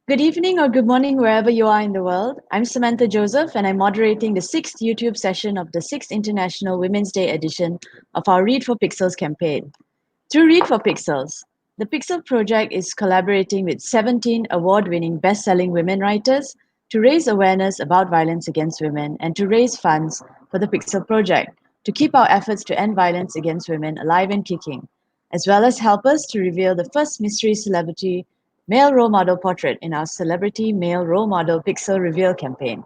Good evening or good morning, wherever you are in the world. I'm Samantha Joseph, and I'm moderating the 6th YouTube session of the 6th International Women's Day edition of our Read for Pixels campaign. Through Read for Pixels, the Pixel Project is collaborating with 17 award-winning best-selling women writers to raise awareness about violence against women and to raise funds for the Pixel Project to keep our efforts to end violence against women alive and kicking, as well as help us to reveal the first mystery celebrity male role model portrait in our Celebrity Male Role Model Pixel Reveal campaign.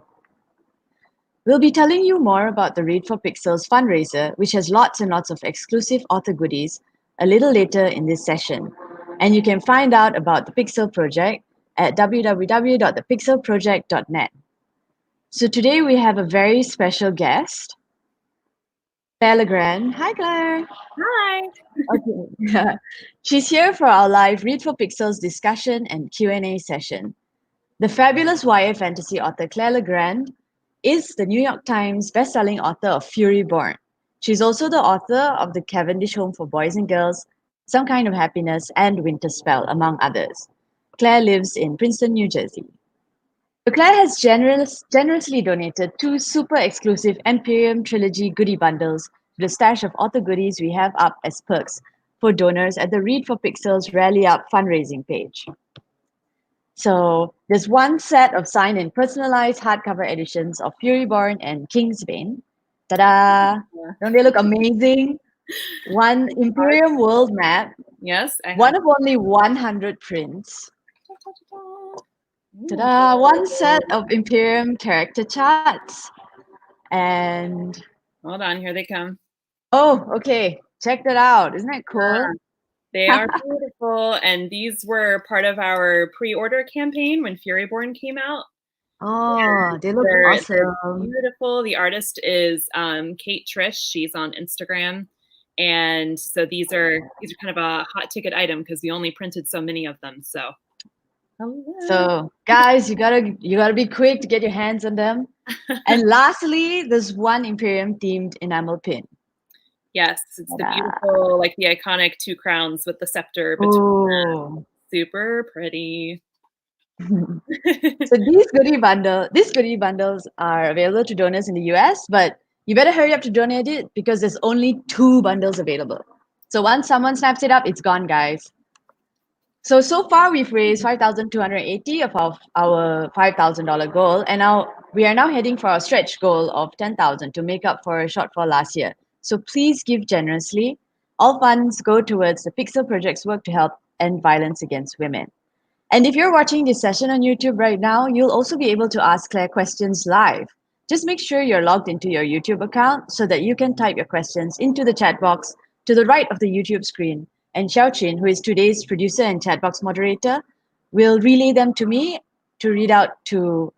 We'll be telling you more about the Read for Pixels fundraiser, which has lots and lots of exclusive author goodies, a little later in this session. And you can find out about the Pixel Project at www.thepixelproject.net. So today we have a very special guest, Claire Legrand. Hi, Claire. Hi. Okay. She's here for our live Read for Pixels discussion and Q&A session. The fabulous YA fantasy author Claire Legrand is the New York Times bestselling author of Fury Born. She's also the author of The Cavendish Home for Boys and Girls, Some Kind of Happiness, and Winter Spell, among others. Claire lives in Princeton, New Jersey. So Claire has generously donated 2 super exclusive EMPIIRIUM trilogy goodie bundles to the stash of author goodies we have up as perks for donors at the Read for Pixels Rally Up fundraising page. So there's one set of signed and personalized hardcover editions of Furyborn and Kingsbane. Ta-da! Don't they look amazing? One Imperium world map. Yes, I have. One of only 100 prints. Ta-da! One set of Imperium character charts. And Hold on, here they come. oh, okay. Check that out. Isn't that cool? Yeah, they are beautiful, and these were part of our pre-order campaign when Furyborn came out. Oh, they look They're awesome. beautiful. The artist is Kate Trish. She's on Instagram, and so these are kind of a hot ticket item because we only printed so many of them. So guys, you gotta be quick to get your hands on them. And lastly, there's one Imperium themed enamel pin. Yes, it's the beautiful, like the iconic 2 crowns with the scepter between them. Super pretty. So these goodie bundles are available to donors in the US, but you better hurry up to donate it because there's only 2 bundles available. So once someone snaps it up, it's gone, guys. So far we've raised 5,280 of our $5,000 goal, and now we are heading for our stretch goal of 10,000 to make up for a shortfall last year. So please give generously. All funds go towards the Pixel Project's work to help end violence against women. And if you're watching this session on YouTube right now, you'll also be able to ask Claire questions live. Just make sure you're logged into your YouTube account so that you can type your questions into the chat box to the right of the YouTube screen. And Xiaoqin, who is today's producer and chat box moderator, will relay them to me to read out to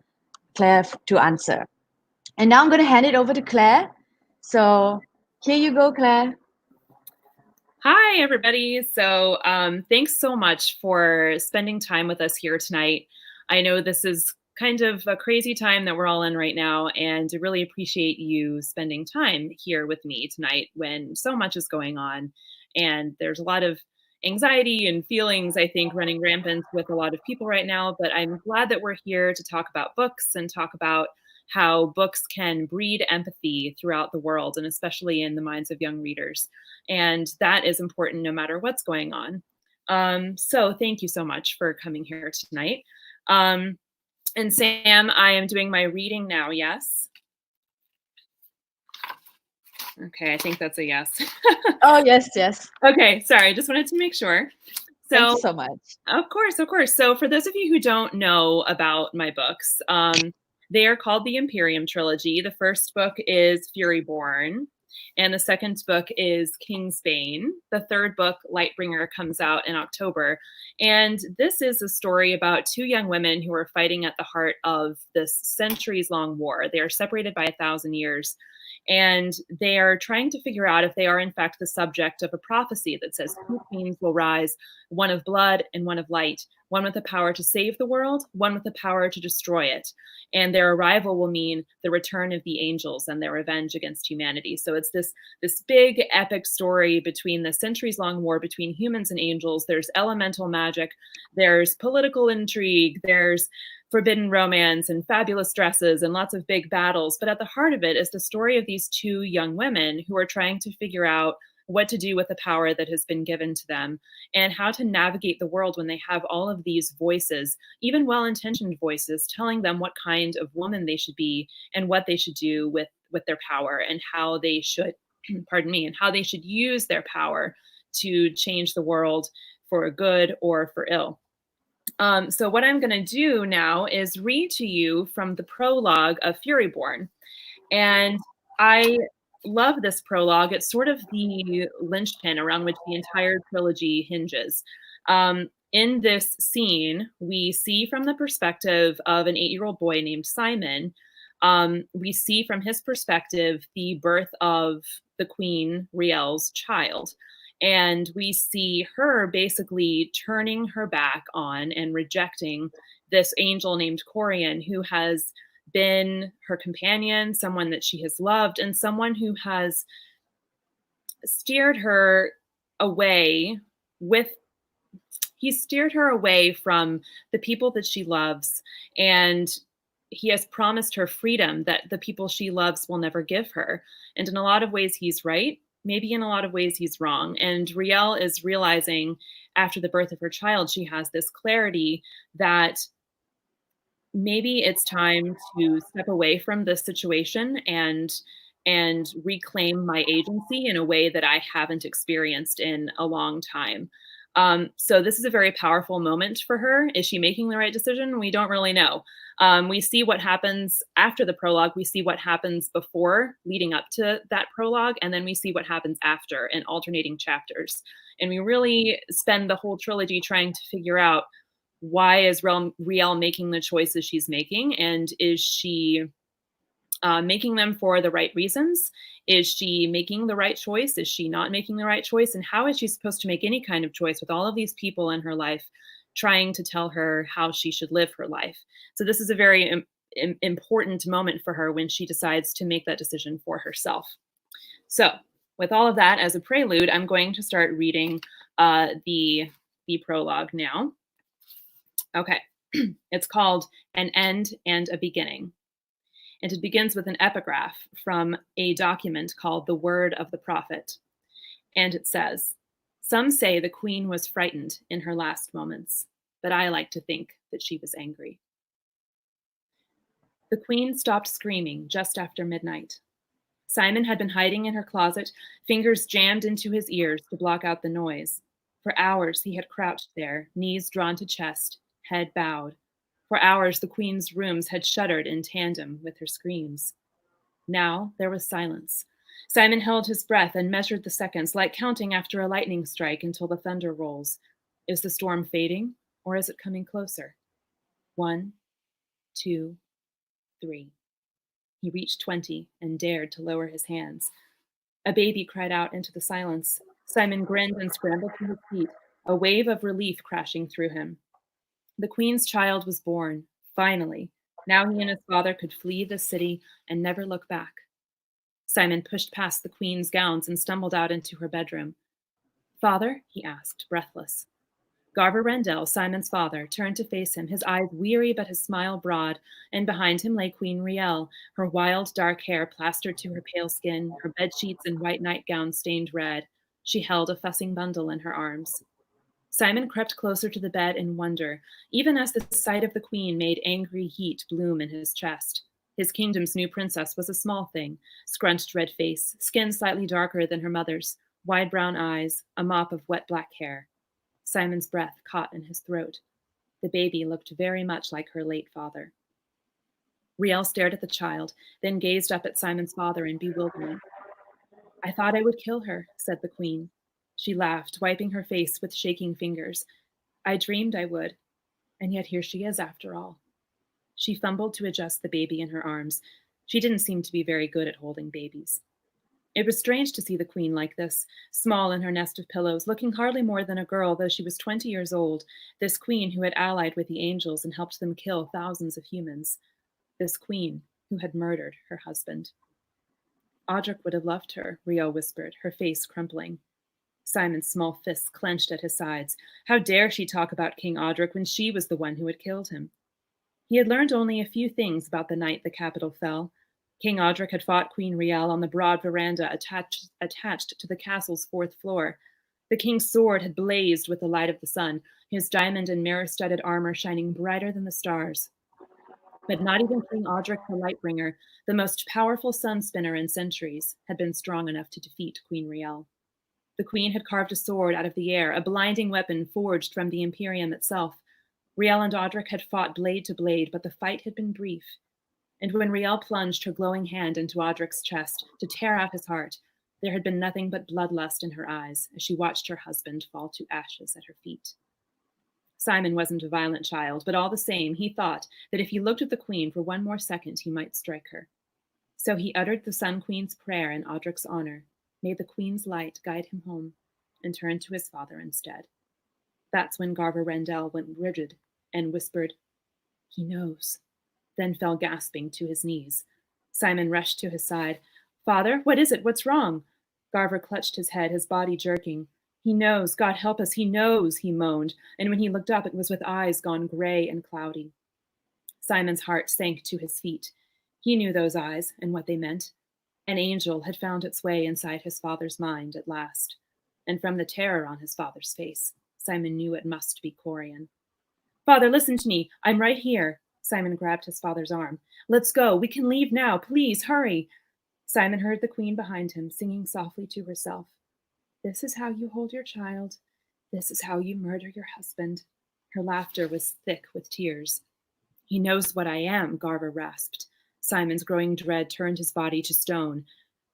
Claire to answer. And now I'm going to hand it over to Claire. So here you go, Claire. Hi, everybody. So thanks so much for spending time with us here tonight. I know this is kind of a crazy time that we're all in right now, and I really appreciate you spending time here with me tonight when so much is going on. And there's a lot of anxiety and feelings, I think, running rampant with a lot of people right now. But I'm glad that we're here to talk about books and talk about how books can breed empathy throughout the world, and especially in the minds of young readers. And that is important no matter what's going on. So thank you so much for coming here tonight. And Sam, I am doing my reading now, yes? Okay, I think that's a yes. Oh, yes, yes. Okay, sorry, I just wanted to make sure. So, thank you so much. Of course, of course. So for those of you who don't know about my books, they are called the EMPIIRIUM trilogy. The first book is Furyborn, and the second book is Kingsbane. The third book, Lightbringer, comes out in October. And this is a story about 2 young women who are fighting at the heart of this centuries-long war. They are separated by 1,000 years. And they are trying to figure out if they are in fact the subject of a prophecy that says 2 queens will rise, one of blood and one of light, one with the power to save the world, one with the power to destroy it. And their arrival will mean the return of the angels and their revenge against humanity. So it's this big epic story between the centuries-long war between humans and angels. There's elemental magic, there's political intrigue, there's forbidden romance and fabulous dresses and lots of big battles. But at the heart of it is the story of these 2 young women who are trying to figure out what to do with the power that has been given to them and how to navigate the world when they have all of these voices, even well-intentioned voices, telling them what kind of woman they should be and what they should do with their power and how they should, pardon me, and how they should use their power to change the world for good or for ill. So what I'm going to do now is read to you from the prologue of Furyborn. And I love this prologue. It's sort of the linchpin around which the entire trilogy hinges. In this scene, we see from the perspective of an 8-year-old boy named Simon. We see from his perspective the birth of the Queen Riel's child. And we see her basically turning her back on and rejecting this angel named Corian, who has been her companion, someone that she has loved, and someone who has steered her away he's steered her away from the people that she loves, and he has promised her freedom that the people she loves will never give her. And in a lot of ways, he's right. Maybe in a lot of ways, he's wrong. And Riel is realizing after the birth of her child, she has this clarity that maybe it's time to step away from this situation and reclaim my agency in a way that I haven't experienced in a long time. So this is a very powerful moment for her. Is she making the right decision? We don't really know. We see what happens after the prologue. We see what happens before, leading up to that prologue, and then we see what happens after in alternating chapters. And we really spend the whole trilogy trying to figure out, why is Riel making the choices she's making, and is she making them for the right reasons? Is she making the right choice? Is she not making the right choice? And how is she supposed to make any kind of choice with all of these people in her life trying to tell her how she should live her life? So this is a very important moment for her when she decides to make that decision for herself. So with all of that as a prelude, I'm going to start reading the prologue now. Okay, it's called An End and a Beginning. And it begins with an epigraph from a document called The Word of the Prophet. And it says, "Some say the queen was frightened in her last moments, but I like to think that she was angry. The queen stopped screaming just after midnight. Simon had been hiding in her closet, fingers jammed into his ears to block out the noise. For hours he had crouched there, knees drawn to chest, head bowed. For hours the queen's rooms had shuddered in tandem with her screams. Now there was silence. Simon held his breath and measured the seconds, like counting after a lightning strike until the thunder rolls. Is the storm fading, or is it coming closer? 1, 2, 3. He reached 20 and dared to lower his hands. A baby cried out into the silence. Simon grinned and scrambled to his feet, a wave of relief crashing through him. The queen's child was born, finally. Now he and his father could flee the city and never look back. Simon pushed past the queen's gowns and stumbled out into her bedroom. "Father?" he asked, breathless. Garver Rendell, Simon's father, turned to face him, his eyes weary but his smile broad, and behind him lay Queen Riel, her wild dark hair plastered to her pale skin, her bedsheets and white nightgown stained red. She held a fussing bundle in her arms. Simon crept closer to the bed in wonder, even as the sight of the queen made angry heat bloom in his chest. His kingdom's new princess was a small thing, scrunched red face, skin slightly darker than her mother's, wide brown eyes, a mop of wet black hair. Simon's breath caught in his throat. The baby looked very much like her late father. Riel stared at the child, then gazed up at Simon's father in bewilderment. "I thought I would kill her," said the queen. She laughed, wiping her face with shaking fingers. "I dreamed I would, and yet here she is after all." She fumbled to adjust the baby in her arms. She didn't seem to be very good at holding babies. It was strange to see the queen like this, small in her nest of pillows, looking hardly more than a girl, though she was 20 years old, this queen who had allied with the angels and helped them kill thousands of humans, this queen who had murdered her husband. Audric would have loved her, Riel whispered, her face crumpling. Simon's small fists clenched at his sides. How dare she talk about King Audric when she was the one who had killed him? He had learned only a few things about the night the capital fell. King Audric had fought Queen Riel on the broad veranda attached to the castle's 4th floor. The king's sword had blazed with the light of the sun, his diamond and mirror-studded armor shining brighter than the stars. But not even King Audric the Lightbringer, the most powerful sun spinner in centuries, had been strong enough to defeat Queen Riel. The queen had carved a sword out of the air, a blinding weapon forged from the Imperium itself. Riel and Audric had fought blade to blade, but the fight had been brief. And when Riel plunged her glowing hand into Audric's chest to tear out his heart, there had been nothing but bloodlust in her eyes as she watched her husband fall to ashes at her feet. Simon wasn't a violent child, but all the same, he thought that if he looked at the queen for one more second, he might strike her. So he uttered the Sun Queen's prayer in Audric's honor, made the queen's light guide him home, and turned to his father instead. That's when Garver Rendell went rigid and whispered, "He knows," then fell gasping to his knees. Simon rushed to his side. "Father, what is it? What's wrong?" Garver clutched his head, his body jerking. "He knows, God help us, he knows," he moaned, and when he looked up, it was with eyes gone gray and cloudy. Simon's heart sank to his feet. He knew those eyes and what they meant. An angel had found its way inside his father's mind at last, and from the terror on his father's face, Simon knew it must be Corian. "Father, listen to me. I'm right here." Simon grabbed his father's arm. "Let's go. We can leave now. Please, hurry." Simon heard the queen behind him, singing softly to herself. "This is how you hold your child. This is how you murder your husband." Her laughter was thick with tears. "He knows what I am," Garver rasped. Simon's growing dread turned his body to stone.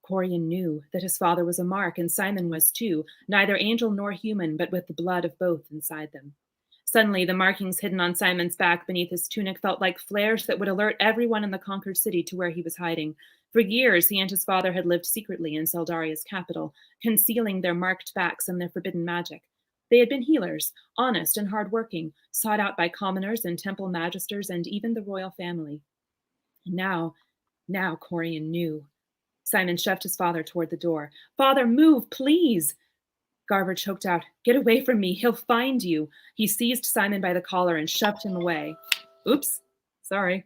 Corian knew that his father was a mark, and Simon was too, neither angel nor human, but with the blood of both inside them. Suddenly, the markings hidden on Simon's back beneath his tunic felt like flares that would alert everyone in the conquered city to where he was hiding. For years, he and his father had lived secretly in Seldaria's capital, concealing their marked backs and their forbidden magic. They had been healers, honest and hard-working, sought out by commoners and temple magisters and even the royal family. And now Corian knew. Simon shoved his father toward the door. "Father, move, please!" Garver choked out, "Get away from me, he'll find you." He seized Simon by the collar and shoved him away. Oops, sorry.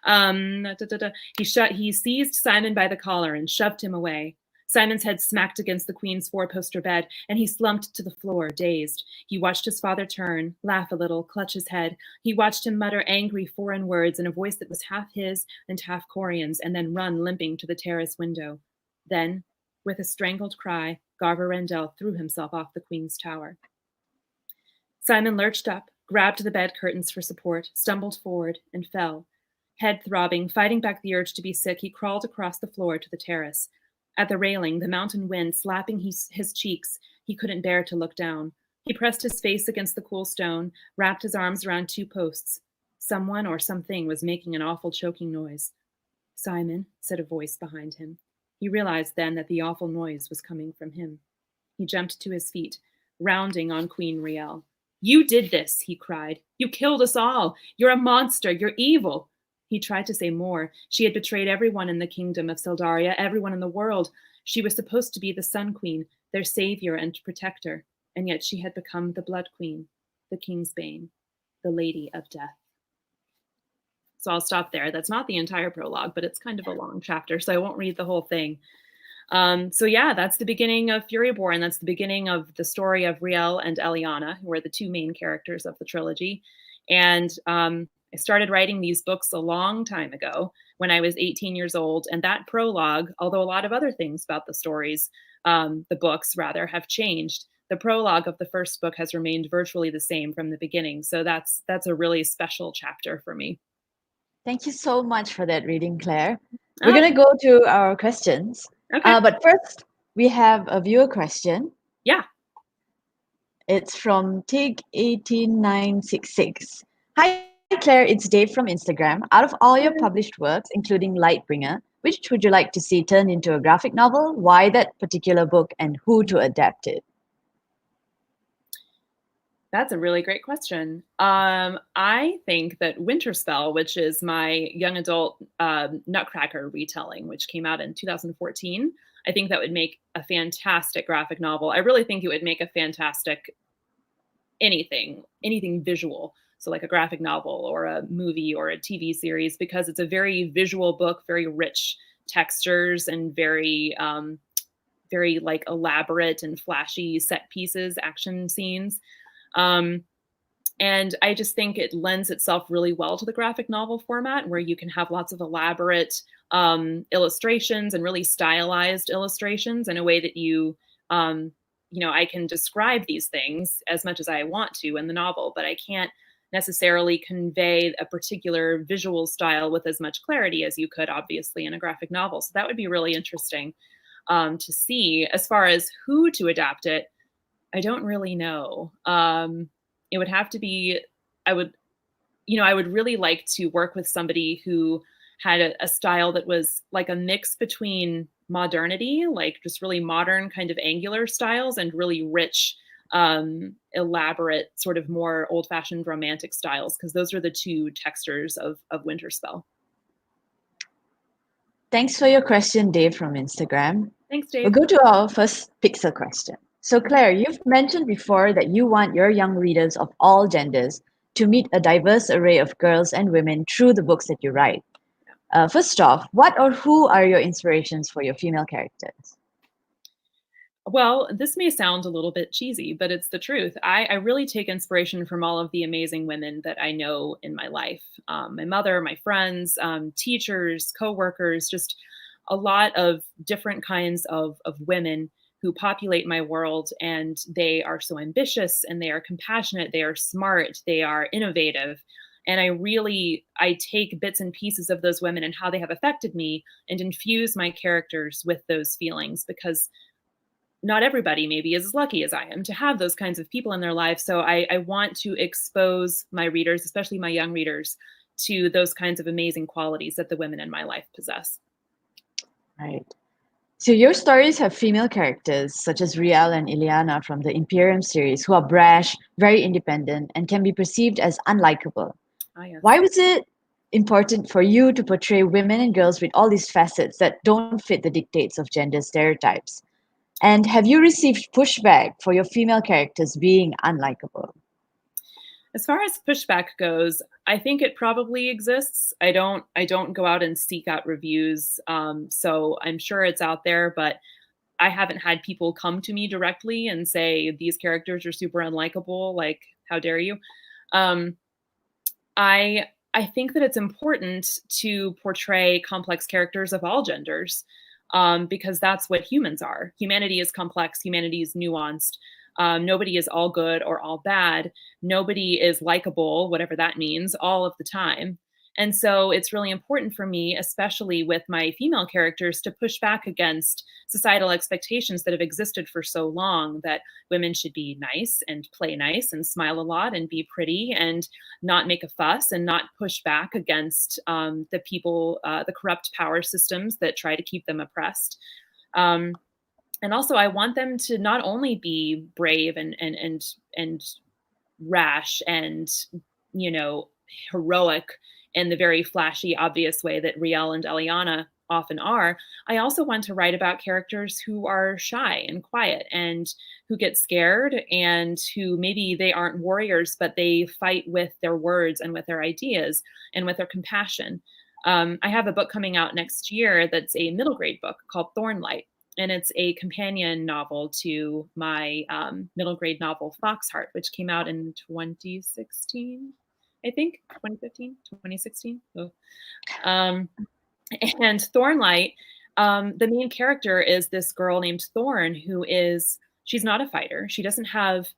He seized Simon by the collar and shoved him away. Simon's head smacked against the queen's 4-poster bed, and he slumped to the floor, dazed. He watched his father turn, laugh a little, clutch his head. He watched him mutter angry foreign words in a voice that was half his and half Corian's, and then run limping to the terrace window. Then, with a strangled cry, Garver Rendell threw himself off the queen's tower. Simon lurched up, grabbed the bed curtains for support, stumbled forward, and fell. Head throbbing, fighting back the urge to be sick, he crawled across the floor to the terrace. At the railing, the mountain wind slapping his cheeks, he couldn't bear to look down. He pressed his face against the cool stone, wrapped his arms around 2 posts. Someone or something was making an awful choking noise. "Simon," said a voice behind him. He realized then that the awful noise was coming from him. He jumped to his feet, rounding on Queen Riel. "You did this," he cried. "You killed us all. You're a monster. You're evil." He tried to say more. She had betrayed everyone in the kingdom of Seldaria, everyone in the world. She was supposed to be the Sun Queen, their savior and protector, and yet she had become the Blood Queen, the King's Bane, the Lady of Death. So I'll stop there. That's not the entire prologue, but it's kind of a long chapter, so I won't read the whole thing. So yeah, that's the beginning of Furyborn. That's the beginning of the story of Riel and Eliana, who are the 2 main characters of the trilogy. And I started writing these books a long time ago when I was 18 years old. And that prologue, although a lot of other things about the stories, the books rather, have changed, the prologue of the first book has remained virtually the same from the beginning. So that's a really special chapter for me. Thank you so much for that reading, Claire. We're going to go to our questions. Okay. But first, we have a viewer question. Yeah. It's from TIG18966. Hi, Claire, it's Dave from Instagram. Out of all your published works, including Lightbringer, which would you like to see turned into a graphic novel? Why that particular book and who to adapt it? That's a really great question. I think that Winterspell, which is my young adult Nutcracker retelling, which came out in 2014, I think that would make a fantastic graphic novel. I really think it would make a fantastic anything visual. So like a graphic novel or a movie or a TV series, because it's a very visual book, very rich textures and very like elaborate and flashy set pieces, action scenes. Um, and I just think it lends itself really well to the graphic novel format, where you can have lots of elaborate illustrations and really stylized illustrations in a way that I can describe these things as much as I want to in the novel, but I can't necessarily convey a particular visual style with as much clarity as you could, obviously, in a graphic novel. So that would be really interesting to see. As far as who to adapt it, I don't really know. It would have to be, I would, I would really like to work with somebody who had a style that was like a mix between modernity, like just really modern kind of angular styles, and really rich, elaborate, sort of more old-fashioned romantic styles, because those are the two textures of Winterspell. Thanks for your question, Dave from Instagram. Thanks, We'll Dave. go to our first pixel question. So, Claire, you've mentioned before that you want your young readers of all genders to meet a diverse array of girls and women through the books that you write. First off, what or who are your inspirations for your female characters? Well, this may sound a little bit cheesy, but it's the truth. I really take inspiration from all of the amazing women that I know in my life. My mother, my friends, teachers, coworkers, just a lot of different kinds of women who populate my world. And they are so ambitious, and they are compassionate, they are smart, they are innovative. And I take bits and pieces of those women and how they have affected me and infuse my characters with those feelings, because not everybody maybe is as lucky as I am to have those kinds of people in their life. So I want to expose my readers, especially my young readers, to those kinds of amazing qualities that the women in my life possess. Right. So your stories have female characters such as Riel and Ileana from the Imperium series who are brash, very independent, and can be perceived as unlikable. Ah, yes. Why was it important for you to portray women and girls with all these facets that don't fit the dictates of gender stereotypes? And have you received pushback for your female characters being unlikable? As far as pushback goes, I think it probably exists. I don't go out and seek out reviews, so I'm sure it's out there, but I haven't had people come to me directly and say these characters are super unlikable. Like, how dare you? Um, I think that it's important to portray complex characters of all genders, because that's what humans are. Humanity is complex. Humanity is nuanced. Nobody is all good or all bad. Nobody is likable, whatever that means, all of the time. And so it's really important for me, especially with my female characters, to push back against societal expectations that have existed for so long, that women should be nice and play nice and smile a lot and be pretty and not make a fuss and not push back against the corrupt power systems that try to keep them oppressed. Um, and also, I want them to not only be brave and rash and, you know, heroic in the very flashy, obvious way that Riel and Eliana often are. I also want to write about characters who are shy and quiet and who get scared, and who maybe they aren't warriors, but they fight with their words and with their ideas and with their compassion. I have a book coming out next year that's a middle grade book called Thornlight, and it's a companion novel to my middle grade novel Foxheart, which came out in 2016, I think 2015, 2016. Oh. And Thornlight, the main character is this girl named Thorn, she's not a fighter. She doesn't have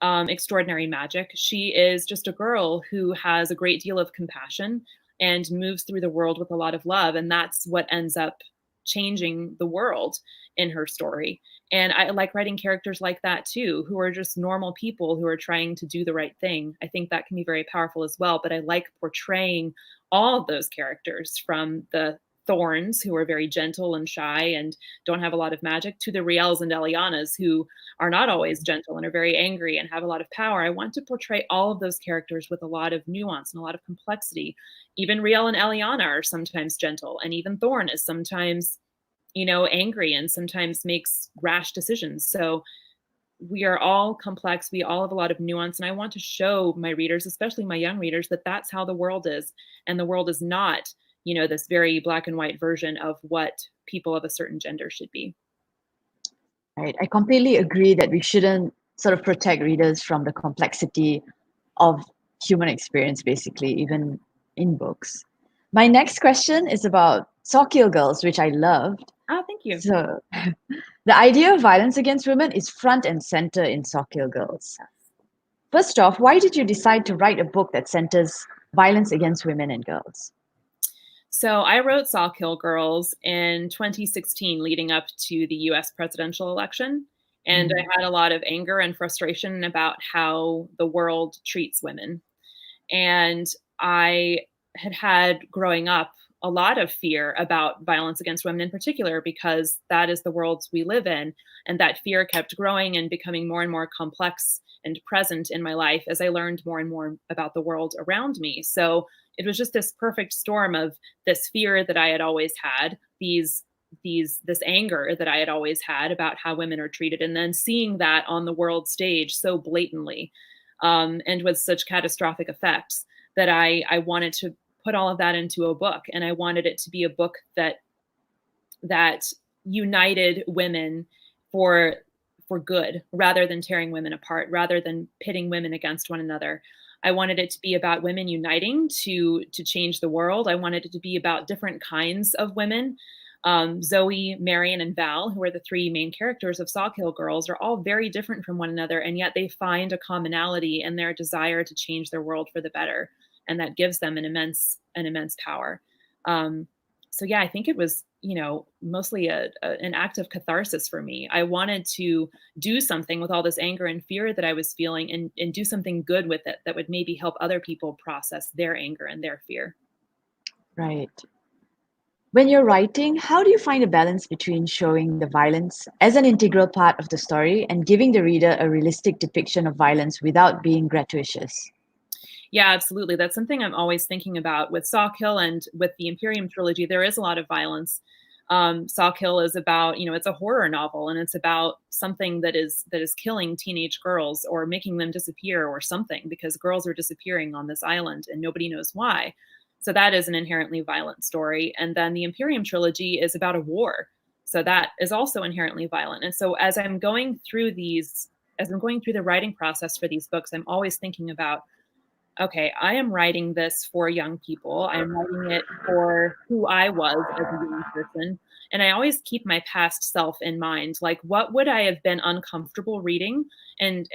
extraordinary magic. She is just a girl who has a great deal of compassion and moves through the world with a lot of love. And that's what ends up changing the world in her story. And I like writing characters like that too, who are just normal people who are trying to do the right thing. I think that can be very powerful as well. But I like portraying all of those characters, from the Thorns, who are very gentle and shy and don't have a lot of magic, to the Riels and Elianas, who are not always gentle and are very angry and have a lot of power. I want to portray all of those characters with a lot of nuance and a lot of complexity. Even Riel and Eliana are sometimes gentle, and even Thorn is sometimes, angry and sometimes makes rash decisions. So we are all complex. We all have a lot of nuance. And I want to show my readers, especially my young readers, that that's how the world is. And the world is not, this very black and white version of what people of a certain gender should be. Right. I completely agree that we shouldn't sort of protect readers from the complexity of human experience, basically, even in books. My next question is about Sawkill Girls, which I loved. Oh, thank you. So, the idea of violence against women is front and center in Sawkill Girls. First off, why did you decide to write a book that centers violence against women and girls? So I wrote Sawkill Girls in 2016, leading up to the US presidential election. And I had a lot of anger and frustration about how the world treats women. And I had growing up a lot of fear about violence against women in particular, because that is the world we live in. And that fear kept growing and becoming more and more complex and present in my life as I learned more and more about the world around me. So it was just this perfect storm of this fear that I had always had, this anger that I had always had about how women are treated, and then seeing that on the world stage so blatantly, and with such catastrophic effects, that I wanted to put all of that into a book. And I wanted it to be a book that united women for good, rather than tearing women apart, rather than pitting women against one another. I wanted it to be about women uniting to change the world. I wanted it to be about different kinds of women. Zoe, Marion, and Val, who are the three main characters of Sawkill Girls, are all very different from one another, and yet they find a commonality in their desire to change their world for the better, and that gives them an immense power. So yeah, I think it was, mostly an act of catharsis for me. I wanted to do something with all this anger and fear that I was feeling, and do something good with it that would maybe help other people process their anger and their fear. Right. When you're writing, how do you find a balance between showing the violence as an integral part of the story and giving the reader a realistic depiction of violence without being gratuitous? Yeah, absolutely. That's something I'm always thinking about with Sawkill and with the Imperium trilogy. There is a lot of violence. Sawkill is about, it's a horror novel, and it's about something that is killing teenage girls or making them disappear or something, because girls are disappearing on this island and nobody knows why. So that is an inherently violent story. And then the Imperium trilogy is about a war. So that is also inherently violent. And so as I'm going through the writing process for these books, I'm always thinking about, okay, I am writing this for young people. I'm writing it for who I was as a young person. And I always keep my past self in mind. Like, what would I have been uncomfortable reading? And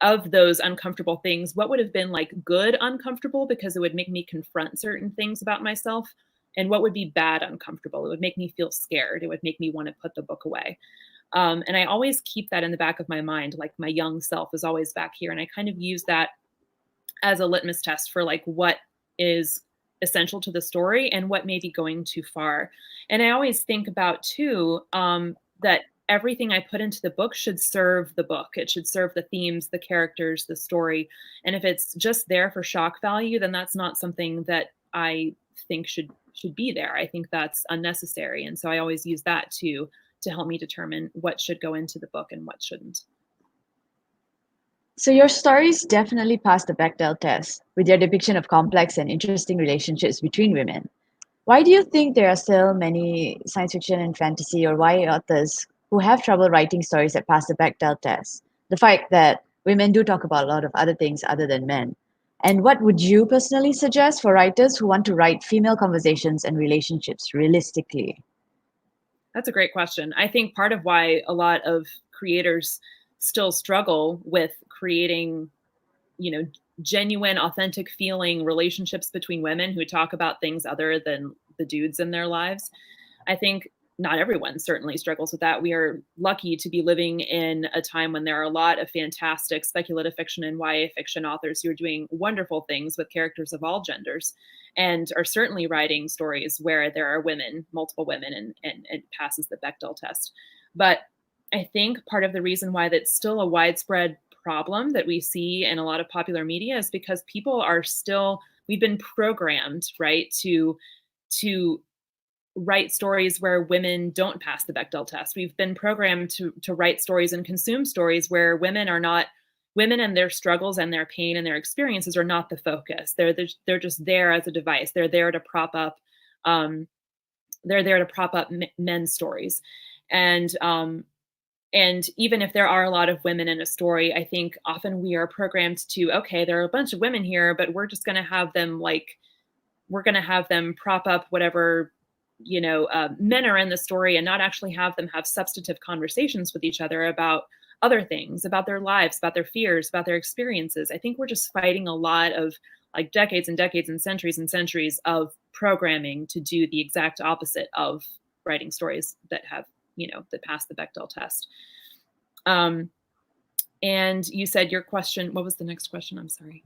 of those uncomfortable things, what would have been like good uncomfortable, because it would make me confront certain things about myself? And what would be bad uncomfortable? It would make me feel scared. It would make me want to put the book away. And I always keep that in the back of my mind. Like, my young self is always back here. And I kind of use that as a litmus test for like what is essential to the story and what may be going too far. And I always think about too, that everything I put into the book should serve the book. It should serve the themes, the characters, the story. And if it's just there for shock value, then that's not something that I think should be there. I think that's unnecessary. And so I always use that too, to help me determine what should go into the book and what shouldn't. So your stories definitely pass the Bechdel test with their depiction of complex and interesting relationships between women. Why do you think there are still many science fiction and fantasy or YA authors who have trouble writing stories that pass the Bechdel test? The fact that women do talk about a lot of other things other than men. And what would you personally suggest for writers who want to write female conversations and relationships realistically? That's a great question. I think part of why a lot of creators still struggle with creating, genuine, authentic feeling relationships between women who talk about things other than the dudes in their lives. I think not everyone certainly struggles with that. We are lucky to be living in a time when there are a lot of fantastic speculative fiction and YA fiction authors who are doing wonderful things with characters of all genders and are certainly writing stories where there are women, multiple women, and it passes the Bechdel test. But I think part of the reason why that's still a widespread problem that we see in a lot of popular media is because people are still, we've been programmed, right, to write stories where women don't pass the Bechdel test. We've been programmed to write stories and consume stories where women are not, women and their struggles and their pain and their experiences are not the focus. They're just there as a device. They're there to prop up men's stories. And even if there are a lot of women in a story, I think often we are programmed to, okay, there are a bunch of women here, but we're just going to have them prop up whatever, men are in the story and not actually have them have substantive conversations with each other about other things, about their lives, about their fears, about their experiences. I think we're just fighting a lot of like decades and decades and centuries of programming to do the exact opposite of writing stories that have, that pass the Bechdel test. And you said your question, what was the next question? I'm sorry.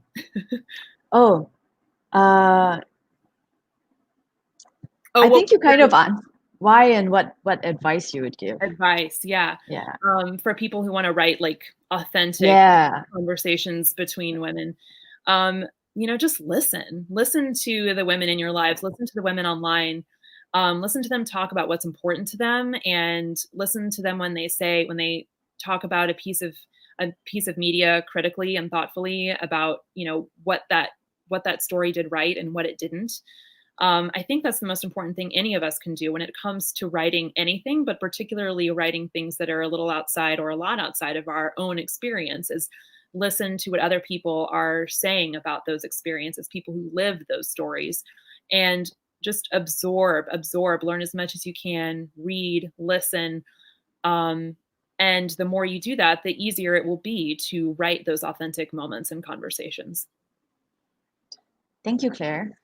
I think you kind of answered why and what advice you would give. Advice, yeah. For people who want to write like authentic conversations between women, just listen to the women in your lives, listen to the women online, listen to them talk about what's important to them, and listen to them when they talk about a piece of media critically and thoughtfully about, what that story did right and what it didn't. I think that's the most important thing any of us can do when it comes to writing anything, but particularly writing things that are a little outside or a lot outside of our own experience, is listen to what other people are saying about those experiences, people who live those stories, and just absorb, learn as much as you can, read, listen. And the more you do that, the easier it will be to write those authentic moments and conversations. Thank you, Claire.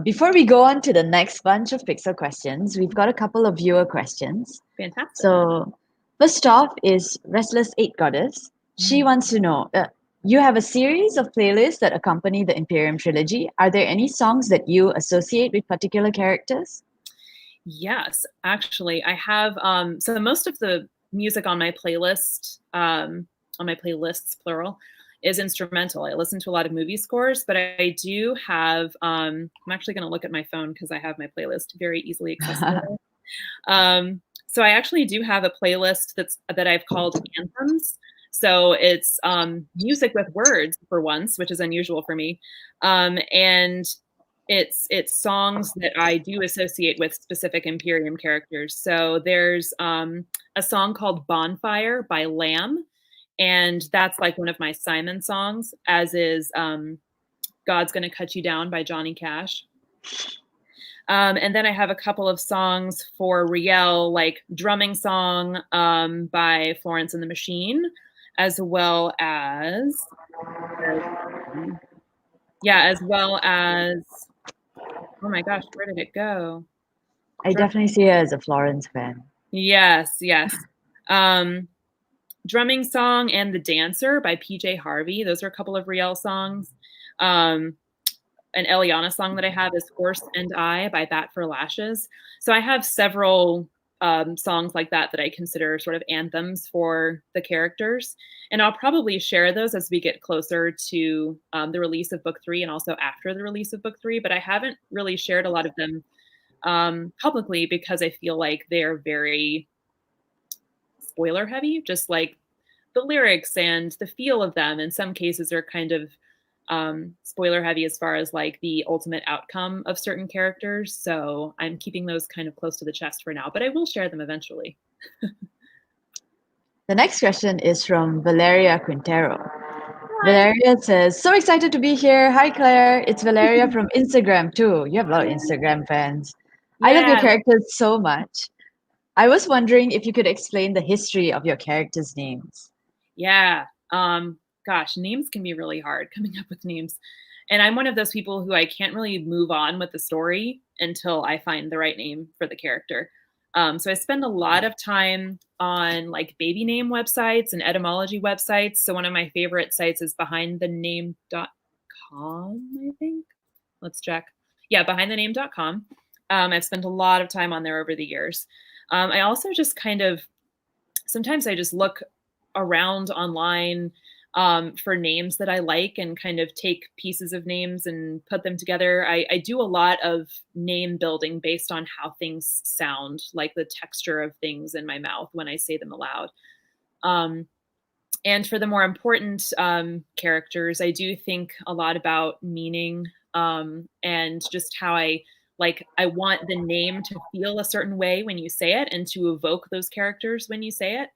Before we go on to the next bunch of Pixel questions, we've got a couple of viewer questions. Fantastic. So first off is Restless 8 Goddess. She wants to know, you have a series of playlists that accompany the Imperium trilogy. Are there any songs that you associate with particular characters? Yes, actually, I have. So most of the music on my playlist, on my playlists, plural, is instrumental. I listen to a lot of movie scores, but I do have, I'm actually going to look at my phone because I have my playlist very easily accessible. So I actually do have a playlist that I've called Anthems. So it's music with words for once, which is unusual for me. And it's songs that I do associate with specific Imperium characters. So there's a song called Bonfire by Lamb. And that's like one of my Simon songs, as is God's Gonna Cut You Down by Johnny Cash. And then I have a couple of songs for Riel, like Drumming Song by Florence and the Machine, as well as, oh my gosh, where did it go? I definitely see her as a Florence fan. Yes. Drumming Song and The Dancer by PJ Harvey. Those are a couple of Riel songs. An Eliana song that I have is Horse and I by Bat for Lashes. So I have several songs like that I consider sort of anthems for the characters. And I'll probably share those as we get closer to the release of book 3 and also after the release of book 3. But I haven't really shared a lot of them publicly because I feel like they're very spoiler heavy, just like the lyrics and the feel of them in some cases are kind of spoiler heavy as far as like the ultimate outcome of certain characters. So I'm keeping those kind of close to the chest for now, but I will share them eventually. The next question is from Valeria Quintero. Valeria says, so excited to be here. Hi, Claire. It's Valeria from Instagram too. You have a lot of Instagram fans. Yeah. I love your characters so much. I was wondering if you could explain the history of your characters' names. Yeah. Gosh, names can be really hard, coming up with names. And I'm one of those people who I can't really move on with the story until I find the right name for the character. So I spend a lot of time on like baby name websites and etymology websites. So one of my favorite sites is behindthename.com, I think. Let's check. Yeah, behindthename.com. I've spent a lot of time on there over the years. I also just kind of sometimes I just look around online for names that I like and kind of take pieces of names and put them together. I do a lot of name building based on how things sound, like the texture of things in my mouth when I say them aloud. Um, and for the more important characters, I do think a lot about meaning and just how I want the name to feel a certain way when you say it and to evoke those characters when you say it.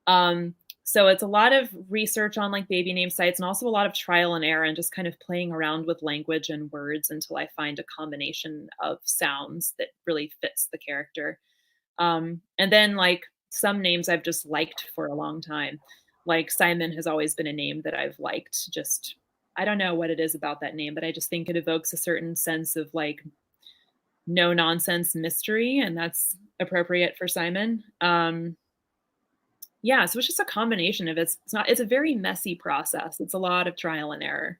Um, so it's a lot of research on like baby name sites and also a lot of trial and error and just kind of playing around with language and words until I find a combination of sounds that really fits the character. And then like some names I've just liked for a long time. Like Simon has always been a name that I've liked. Just I don't know what it is about that name, but I just think it evokes a certain sense of like no nonsense mystery, and that's appropriate for Simon. Yeah, so it's just a combination of it's a very messy process. It's a lot of trial and error.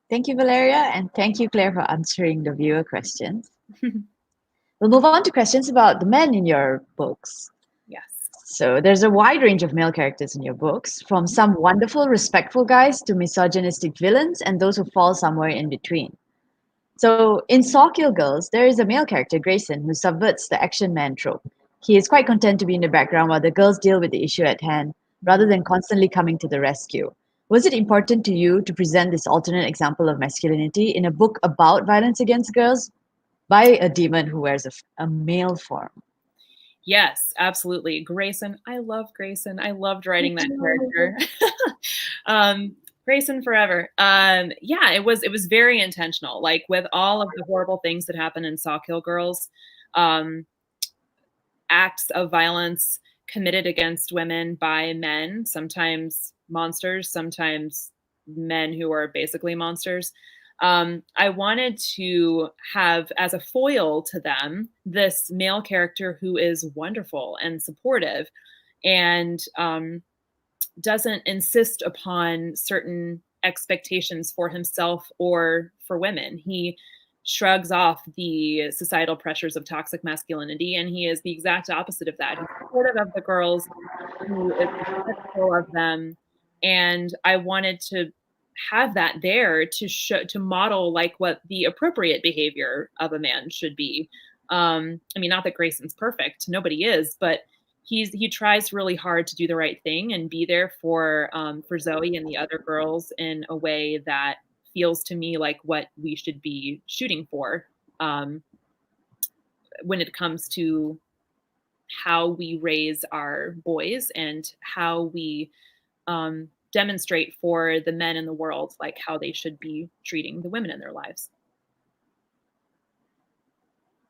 Thank you, Valeria, and thank you, Claire, for answering the viewer questions. We'll move on to questions about the men in your books. Yes. So there's a wide range of male characters in your books, from some wonderful, respectful guys to misogynistic villains and those who fall somewhere in between. So in Saw Kill Girls, there is a male character, Grayson, who subverts the action man trope. He is quite content to be in the background while the girls deal with the issue at hand, rather than constantly coming to the rescue. Was it important to you to present this alternate example of masculinity in a book about violence against girls by a demon who wears a male form? Yes, absolutely. Grayson, I love Grayson. I loved writing that character. Grayson forever. Yeah, it was very intentional. Like with all of the horrible things that happen in Saw Kill Girls, um, acts of violence committed against women by men, sometimes monsters, sometimes men who are basically monsters. I wanted to have as a foil to them this male character who is wonderful and supportive and doesn't insist upon certain expectations for himself or for women. He shrugs off the societal pressures of toxic masculinity, and he is the exact opposite of that. He's supportive of the girls, who is respectful of them, and I wanted to have that there to show to model like what the appropriate behavior of a man should be. I mean, not that Grayson's perfect, nobody is, but he tries really hard to do the right thing and be there for Zoe and the other girls in a way that feels to me like what we should be shooting for um, when it comes to how we raise our boys and how we demonstrate for the men in the world like how they should be treating the women in their lives.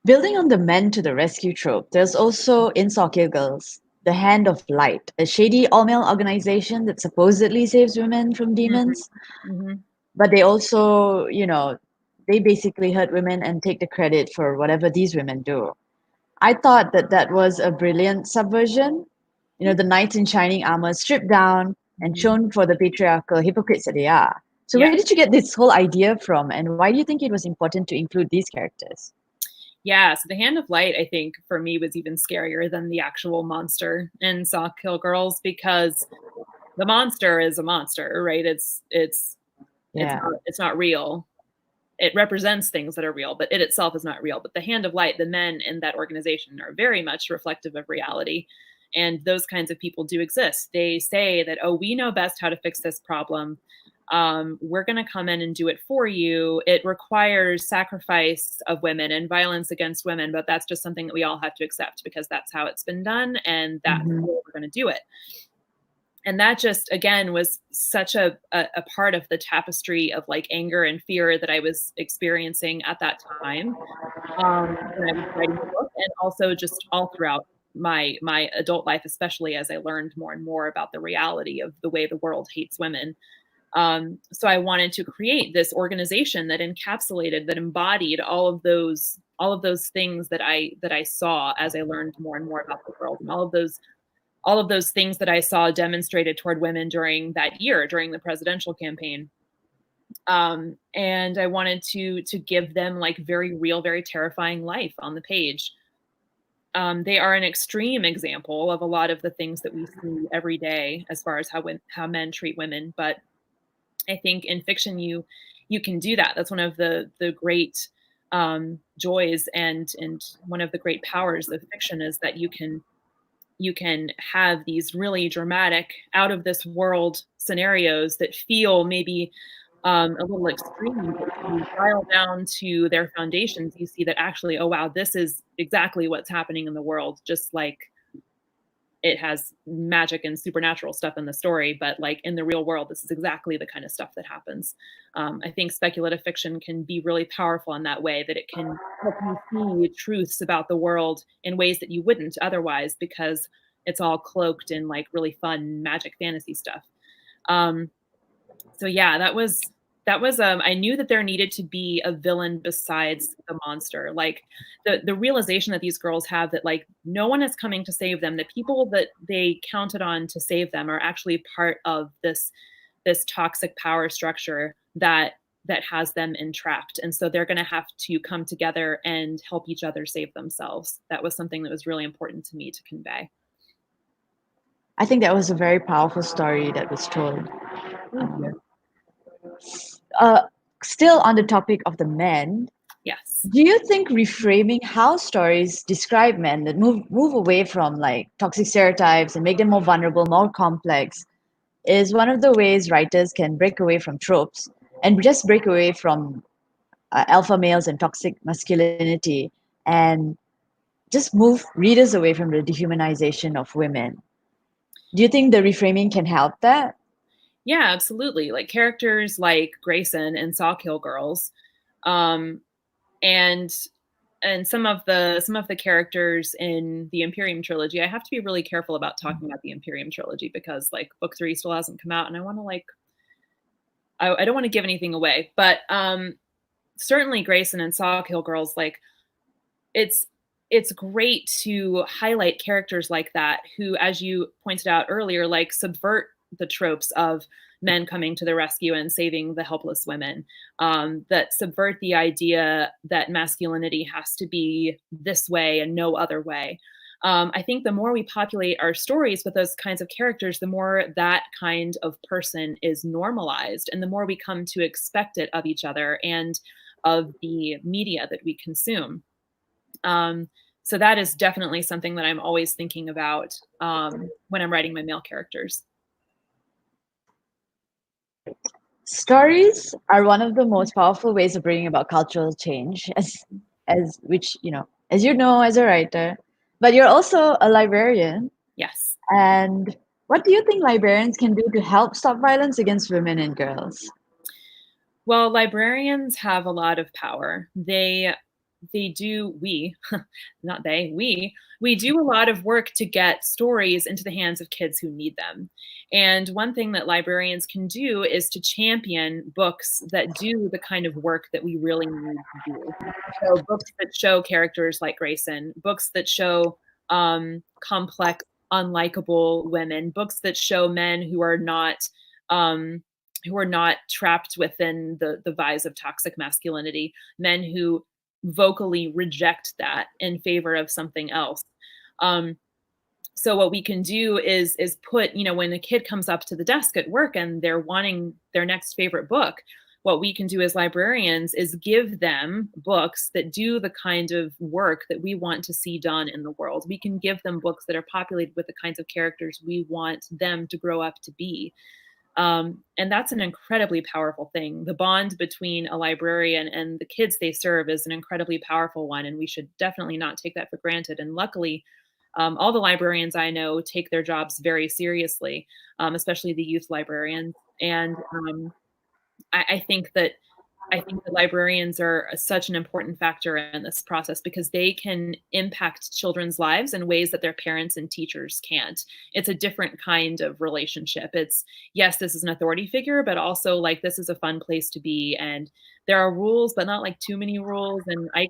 Building on the men to the rescue trope, there's also in Saw Kill Girls, the Hand of Light, a shady all-male organization that supposedly saves women from demons, Mm-hmm. but they also, they basically hurt women and take the credit for whatever these women do. I thought that that was a brilliant subversion. The knights in shining armor stripped down and Mm-hmm. shown for the patriarchal hypocrites that they are. So Yeah. where did you get this whole idea from, and why do you think it was important to include these characters? Yeah, so the Hand of Light, I think, for me was even scarier than the actual monster in Saw Kill Girls because the monster is a monster, right? Yeah. It's not real. It represents things that are real, but it itself is not real. But the Hand of Light, the men in that organization are very much reflective of reality. And those kinds of people do exist. They say that, oh, we know best how to fix this problem. We're going to come in and do it for you. It requires sacrifice of women and violence against women, but that's just something that we all have to accept because that's how it's been done and that's Mhm. the way we're going to do it. And that just again was such a part of the tapestry of like anger and fear that I was experiencing at that time when I was writing the book, and also just all throughout my adult life, especially as I learned more and more about the reality of the way the world hates women. So I wanted to create this organization that encapsulated, that embodied all of those things that I saw as I learned more and more about the world, and all of those things that I saw demonstrated toward women during that year, during the presidential campaign. And I wanted to give them like very real, very terrifying life on the page. They are an extreme example of a lot of the things that we see every day as far as how men treat women. But I think in fiction, you can do that. That's one of the great joys and one of the great powers of fiction is that you can have these really dramatic, out of this world scenarios that feel maybe a little extreme, but when you dial down to their foundations, you see that actually, oh wow, this is exactly what's happening in the world, just like it has magic and supernatural stuff in the story, but like in the real world, this is exactly the kind of stuff that happens. I think speculative fiction can be really powerful in that way, that it can help you see truths about the world in ways that you wouldn't otherwise, because it's all cloaked in like really fun magic fantasy stuff. Um, so yeah, that was I knew that there needed to be a villain besides the monster. Like the realization that these girls have that like no one is coming to save them. The people that they counted on to save them are actually part of this toxic power structure that has them entrapped. And so they're going to have to come together and help each other save themselves. That was something that was really important to me to convey. I think that was a very powerful story that was told. Thank you. Uh, Still on the topic of the men, Yes. do you think reframing how stories describe men that move away from like toxic stereotypes and make them more vulnerable, more complex, is one of the ways writers can break away from tropes and just break away from alpha males and toxic masculinity and just move readers away from the dehumanization of women? Do you think the reframing can help that? Yeah, absolutely. Like characters like Grayson and Sawkill Girls, um, and some of the characters in the Imperium trilogy. I have to be really careful about talking about the Imperium trilogy because like book 3 still hasn't come out, and I want to like I don't want to give anything away, but certainly Grayson and Sawkill Girls, like it's it's great to highlight characters like that who, as you pointed out earlier, like subvert the tropes of men coming to the rescue and saving the helpless women, that subvert the idea that masculinity has to be this way and no other way. I think the more we populate our stories with those kinds of characters, the more that kind of person is normalized, and the more we come to expect it of each other and of the media that we consume. Um, so that is definitely something that I'm always thinking about when I'm writing my male characters. Stories are one of the most powerful ways of bringing about cultural change, as which as you know, as a writer, but you're also a librarian. Yes. And what do you think librarians can do to help stop violence against women and girls? Well, librarians have a lot of power. They do we not they we do a lot of work to get stories into the hands of kids who need them. And one thing that librarians can do is to champion books that do the kind of work that we really need to do. So books that show characters like Grayson, books that show complex, unlikable women, books that show men um, who are not trapped within the vise of toxic masculinity, men who vocally reject that in favor of something else. Um, so what we can do is put, when a kid comes up to the desk at work and they're wanting their next favorite book, what we can do as librarians is give them books that do the kind of work that we want to see done in the world. We can give them books that are populated with the kinds of characters we want them to grow up to be. And that's an incredibly powerful thing. The bond between a librarian and the kids they serve is an incredibly powerful one, and we should definitely not take that for granted. And luckily, all the librarians I know take their jobs very seriously, especially the youth librarians. And I think that I think that librarians are such an important factor in this process because they can impact children's lives in ways that their parents and teachers can't. It's a different kind of relationship. It's, yes, this is an authority figure, but also like this is a fun place to be. And there are rules, but not like too many rules. And I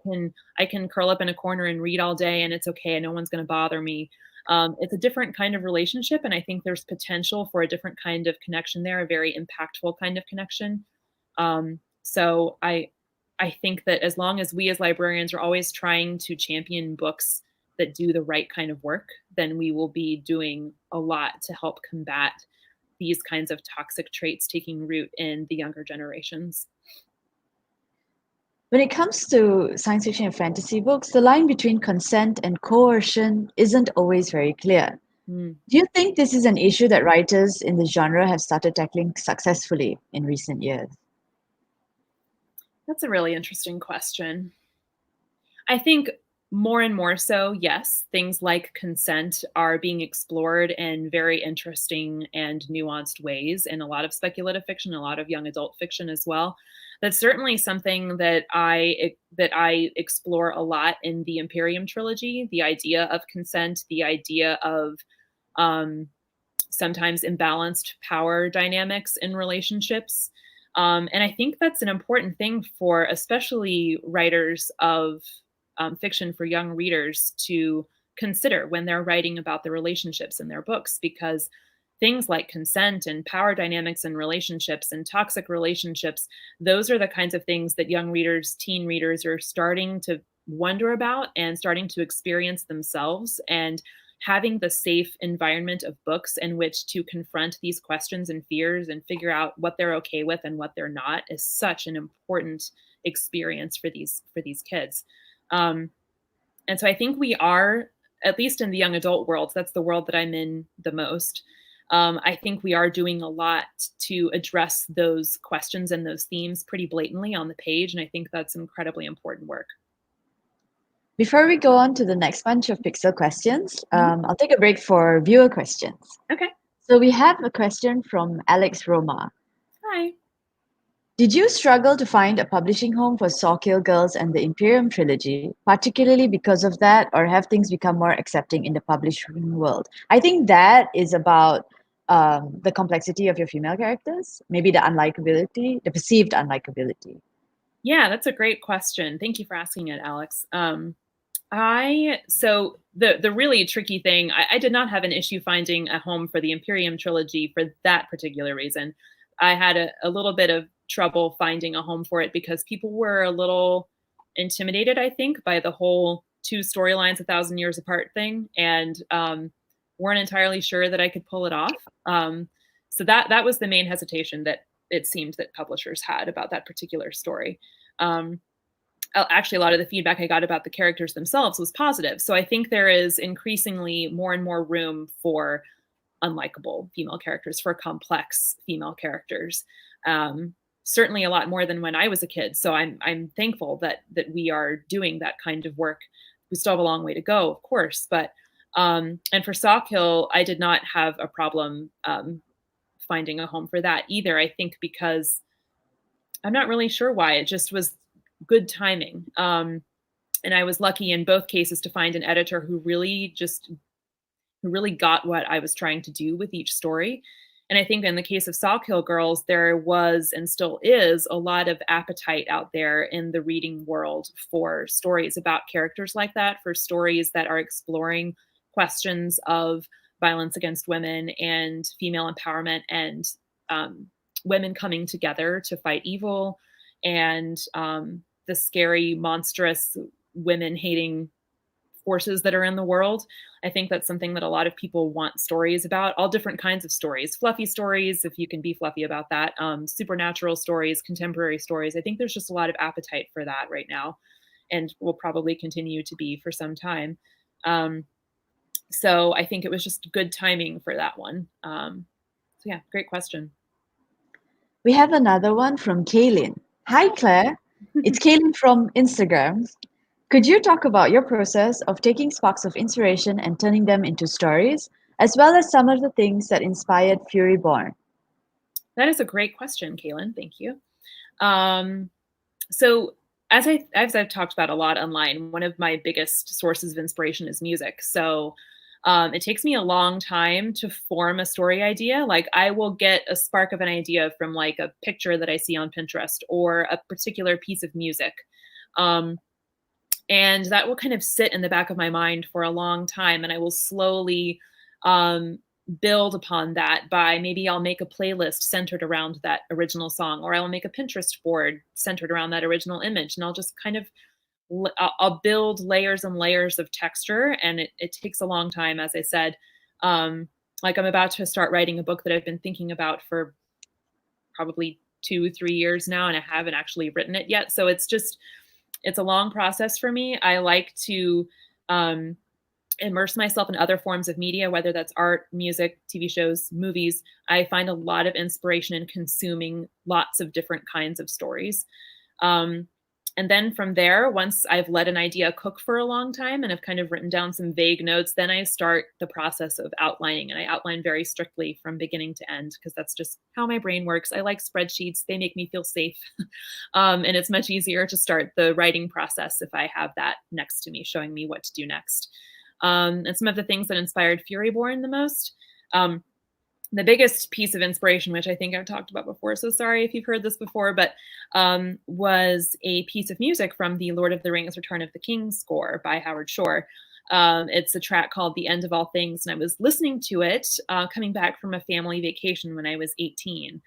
can curl up in a corner and read all day and it's okay and no one's going to bother me. It's a different kind of relationship. And I think there's potential for a different kind of connection there, a very impactful kind of connection. So I think that as long as we as librarians are always trying to champion books that do the right kind of work, then we will be doing a lot to help combat these kinds of toxic traits taking root in the younger generations. When it comes to science fiction and fantasy books, the line between consent and coercion isn't always very clear. Mm, Do you think this is an issue that writers in the genre have started tackling successfully in recent years? that's a really interesting question. I think more and more so, yes, things like consent are being explored in very interesting and nuanced ways in a lot of speculative fiction, a lot of young adult fiction as well. That's certainly something that I explore a lot in the Imperium trilogy. The idea of consent, the idea of um, sometimes imbalanced power dynamics in relationships. And I think that's an important thing for especially writers of fiction for young readers to consider when they're writing about the relationships in their books, because things like consent and power dynamics in relationships and toxic relationships, those are the kinds of things that young readers, teen readers are starting to wonder about and starting to experience themselves. And having the safe environment of books in which to confront these questions and fears and figure out what they're okay with and what they're not is such an important experience for these kids. Um, and so I think we are, at least in the young adult world, that's the world that I'm in the most. I think we are doing a lot to address those questions and those themes pretty blatantly on the page. And I think that's incredibly important work. Before we go on to the next bunch of Pixel questions, Mhm. I'll take a break for viewer questions. Okay. So we have a question from Alex Roma. Hi. Did you struggle to find a publishing home for Sawkill Girls and the Imperium trilogy, particularly because of that, or have things become more accepting in the publishing world? I think that is about the complexity of your female characters, maybe the unlikability, the perceived unlikability. Yeah, that's a great question. Thank you for asking it, Alex. I so the really tricky thing, I did not have an issue finding a home for the Imperium trilogy for that particular reason. I had a little bit of trouble finding a home for it because people were a little intimidated, I think, by the whole two storylines a thousand years apart thing, and weren't entirely sure that I could pull it off. So that was the main hesitation that it seemed that publishers had about that particular story. Um, Actually, a lot of the feedback I got about the characters themselves was positive. So I think there is increasingly more and more room for unlikable female characters, for complex female characters. Um, Certainly a lot more than when I was a kid. So I'm thankful that we are doing that kind of work. We still have a long way to go, of course, but and for Sawkill, I did not have a problem finding a home for that either. I think because I'm not really sure why. It just was good timing. And I was lucky in both cases to find an editor who really got what I was trying to do with each story. And I think in the case of Sawkill Girls, there was and still is a lot of appetite out there in the reading world for stories about characters like that, for stories that are exploring questions of violence against women and female empowerment and women coming together to fight evil and the scary, monstrous, women hating forces that are in the world. I think that's something that a lot of people want stories about, all different kinds of stories, fluffy stories, if you can be fluffy about that, supernatural stories, contemporary stories. I think there's just a lot of appetite for that right now and will probably continue to be for some time. So I think it was just good timing for that one. So yeah, great question. We have another one from Kaylin. Hi, Claire. It's Kaylin from Instagram. Could you talk about your process of taking sparks of inspiration and turning them into stories, as well as some of the things that inspired Fury Born? That is a great question, Kaylin. Thank you. Um, So as I've talked about a lot online, one of my biggest sources of inspiration is music. So it takes me a long time to form a story idea. Like I will get a spark of an idea from like a picture that I see on Pinterest or a particular piece of music. Um, and that will kind of sit in the back of my mind for a long time, and I will slowly um, build upon that by maybe I'll make a playlist centered around that original song, or I'll make a Pinterest board centered around that original image, and I'll just kind of I'll build layers and layers of texture, and it takes a long time, as I said. Like I'm about to start writing a book that I've been thinking about for probably 2, 3 years now, and I haven't actually written it yet. So it's a long process for me. I like to um, immerse myself in other forms of media, whether that's art, music, TV shows, movies. I find a lot of inspiration in consuming lots of different kinds of stories. Um, and then from there, once I've let an idea cook for a long time and I've kind of written down some vague notes, then I start the process of outlining. And I outline very strictly from beginning to end because that's just how my brain works. I like spreadsheets, they make me feel safe. And it's much easier to start the writing process if I have that next to me, showing me what to do next. And some of the things that inspired Furyborn the most. Um, the biggest piece of inspiration, which I think I've talked about before, so sorry if you've heard this before, but was a piece of music from the Lord of the Rings Return of the King score by Howard Shore. It's a track called The End of All Things, and I was listening to it coming back from a family vacation when I was 18.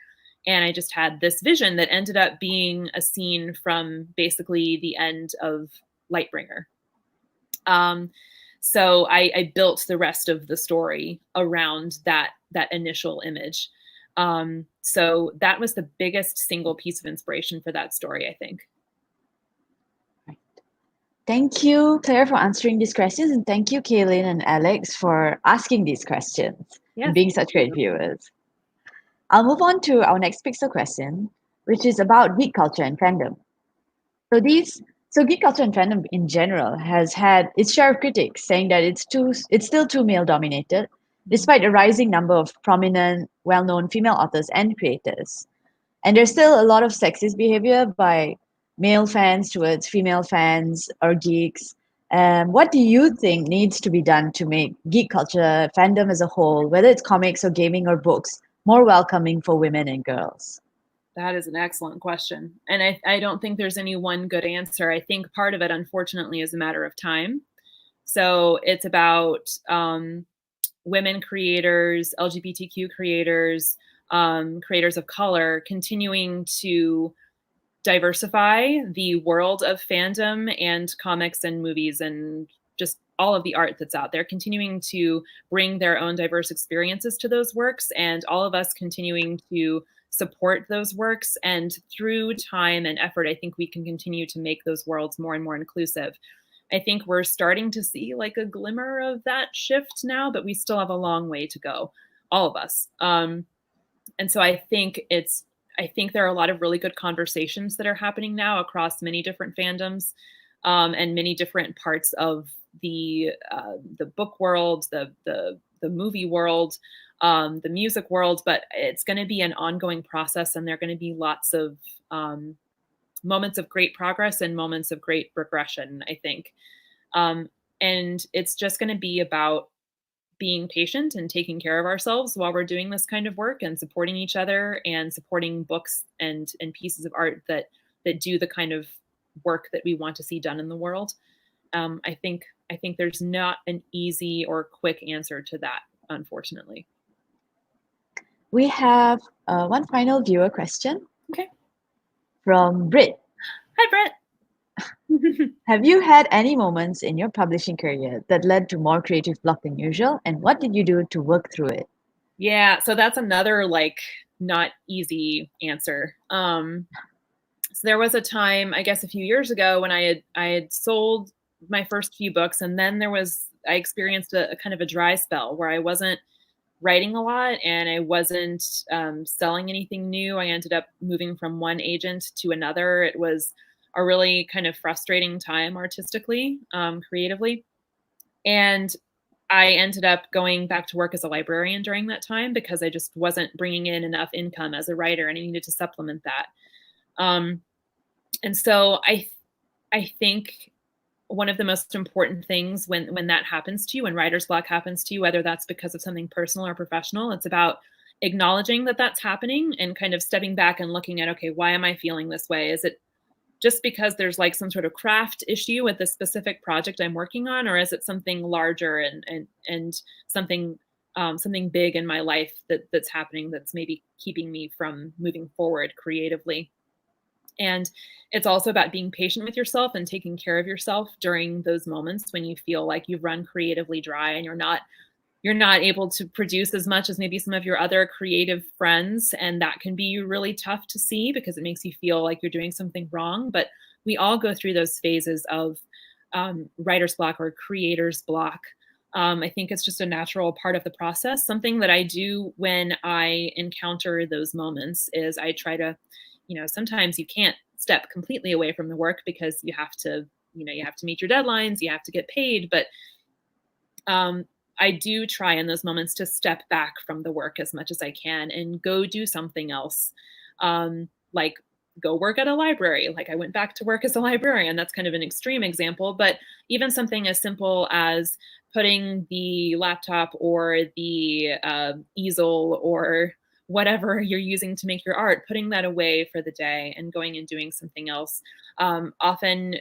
And I just had this vision that ended up being a scene from basically the end of Lightbringer. Um, so I built the rest of the story around that initial image. So that was the biggest single piece of inspiration for that story, I think. Thank you, Claire, for answering these questions, and thank you, Kaylin and Alex, for asking these questions and Yes. being such great viewers. I'll move on to our next Pixel question, which is about geek culture and fandom. So geek culture and fandom in general has had its share of critics saying that it's still too male dominated, despite a rising number of prominent, well-known female authors and creators. And there's still a lot of sexist behavior by male fans towards female fans or geeks. What do you think needs to be done to make geek culture, fandom as a whole, whether it's comics or gaming or books, more welcoming for women and girls? That is an excellent question. And I don't think there's any one good answer. I think part of it, unfortunately, is a matter of time. So it's about women creators, LGBTQ creators, creators of color continuing to diversify the world of fandom and comics and movies and just all of the art that's out there, continuing to bring their own diverse experiences to those works, and all of us continuing to support those works. And through time and effort, I think we can continue to make those worlds more and more inclusive. I think we're starting to see like a glimmer of that shift now, but we still have a long way to go, all of us. And so I think there are a lot of really good conversations that are happening now across many different fandoms and many different parts of the book world, the movie world, the music world. But it's going to be an ongoing process, and there are going to be lots of moments of great progress and moments of great regression, I think. And it's just going to be about being patient and taking care of ourselves while we're doing this kind of work, and supporting each other and supporting books and pieces of art that do the kind of work that we want to see done in the world. I think there's not an easy or quick answer to that, unfortunately. We have one final viewer question Okay. from Brit. Hi, Brett. Have you had any moments in your publishing career that led to more creative block than usual? And what did you do to work through it? Yeah, so that's another like not easy answer. So there was a time, I guess a few years ago, when I had sold my first few books, and then I experienced a kind of a dry spell where I wasn't writing a lot, and I wasn't selling anything new. I ended up moving from one agent to another. It was a really kind of frustrating time artistically, creatively. And I ended up going back to work as a librarian during that time because I just wasn't bringing in enough income as a writer, and I needed to supplement that. Um, And so I think one of the most important things when that happens to you, when writer's block happens to you, whether that's because of something personal or professional, it's about acknowledging that that's happening and kind of stepping back and looking at, okay, why am I feeling this way? Is it just because there's like some sort of craft issue with the specific project I'm working on, or is it something larger and something something big in my life that's happening that's maybe keeping me from moving forward creatively? And it's also about being patient with yourself and taking care of yourself during those moments when you feel like you've run creatively dry and you're not able to produce as much as maybe some of your other creative friends. And that can be really tough to see because it makes you feel like you're doing something wrong. But we all go through those phases of writer's block or creator's block. I think it's just a natural part of the process. Something that I do when I encounter those moments is I try to, sometimes you can't step completely away from the work because you have to, you have to meet your deadlines, you have to get paid. But um, I do try in those moments to step back from the work as much as I can and go do something else. Like go work at a library. Like I went back to work as a librarian. That's kind of an extreme example, but even something as simple as putting the laptop or the easel or whatever you're using to make your art, putting that away for the day and going and doing something else. Often